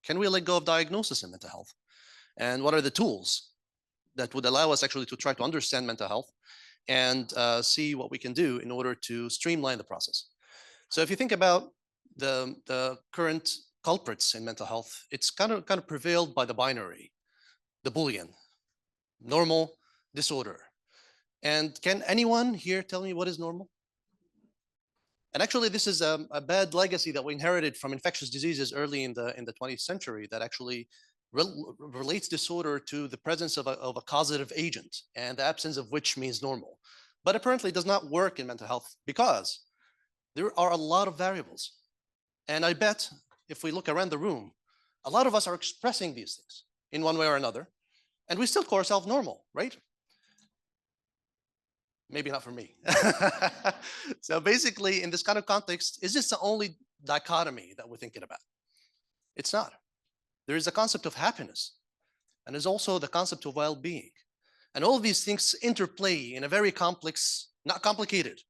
Can we let go of diagnosis in mental health? And what are the tools that would allow us actually to try to understand mental health and see what we can do in order to streamline the process? So if you think about the current culprits in mental health, it's kind of prevailed by the binary, the Boolean, normal, disorder. And can anyone here tell me what is normal? And actually, this is a bad legacy that we inherited from infectious diseases early in the 20th century that actually relates disorder to the presence of a causative agent, and the absence of which means normal. But apparently it does not work in mental health because there are a lot of variables. And I bet if we look around the room, a lot of us are expressing these things in one way or another, and we still call ourselves normal, right? Maybe not for me. So basically, in this kind of context, is this the only dichotomy that we're thinking about? It's not. There is a concept of happiness, and there's also the concept of well-being. And all of these things interplay in a very complex, not complicated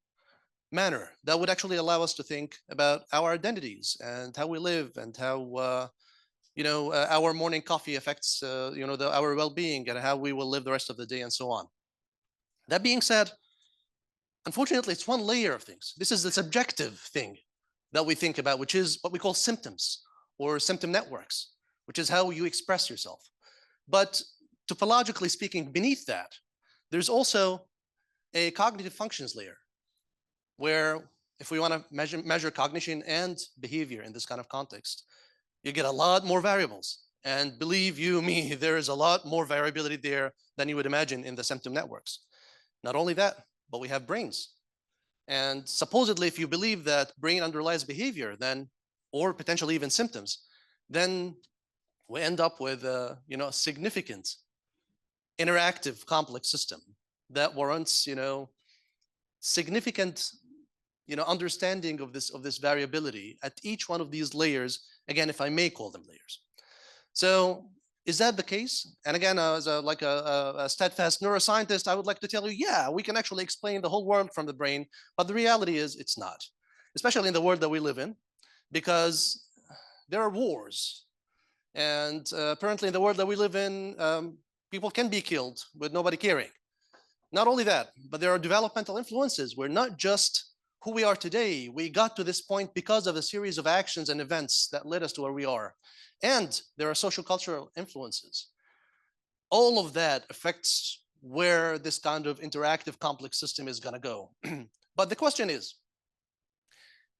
manner that would actually allow us to think about our identities and how we live and how our morning coffee affects our well-being and how we will live the rest of the day and so on. That being said, unfortunately, it's one layer of things. This is the subjective thing that we think about, which is what we call symptoms or symptom networks, which is how you express yourself. But topologically speaking, beneath that, there's also a cognitive functions layer, where if we want to measure cognition and behavior in this kind of context, you get a lot more variables. And believe you me, there is a lot more variability there than you would imagine in the symptom networks. Not only that, but we have brains. And supposedly, if you believe that brain underlies behavior, then, or potentially even symptoms, then we end up with a significant interactive complex system that warrants significant understanding of this variability at each one of these layers, again, if I may call them layers. So is that the case? And again, as a steadfast neuroscientist, I would like to tell you, yeah, we can actually explain the whole world from the brain, but the reality is it's not, especially in the world that we live in, because there are wars. And apparently in the world that we live in, people can be killed with nobody caring. Not only that, but there are developmental influences where not just who we are today, we got to this point because of a series of actions and events that led us to where we are. And there are social cultural influences. All of that affects where this kind of interactive complex system is going to go. But the question is,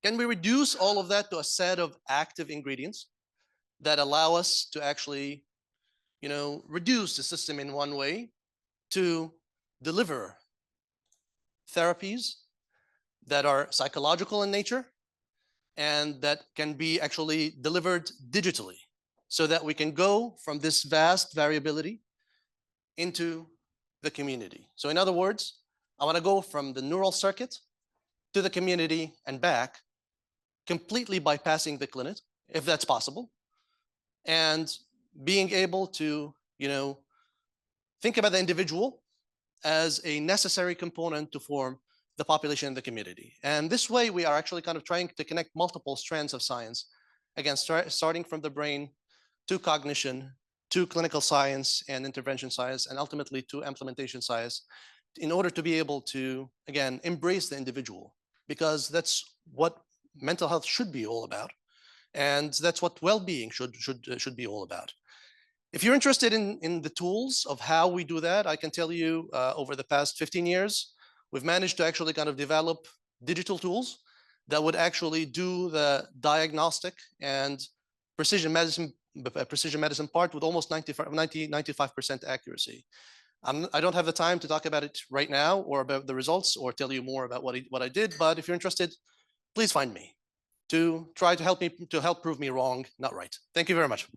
can we reduce all of that to a set of active ingredients that allow us to actually, reduce the system in one way to deliver therapies that are psychological in nature and that can be actually delivered digitally, so that we can go from this vast variability into the community? So in other words, I want to go from the neural circuit to the community and back, completely bypassing the clinic, if that's possible, and being able to, think about the individual as a necessary component to form the population and the community. And this way, we are actually kind of trying to connect multiple strands of science, again, starting from the brain to cognition, to clinical science and intervention science, and ultimately to implementation science, in order to be able to, again, embrace the individual, because that's what mental health should be all about. And that's what well-being should be all about. If you're interested in the tools of how we do that, I can tell you over the past 15 years, we've managed to actually kind of develop digital tools that would actually do the diagnostic and precision medicine part with almost 95% accuracy. I don't have the time to talk about it right now or about the results or tell you more about what I did, but if you're interested, please find me to try to help prove me wrong, not right. Thank you very much.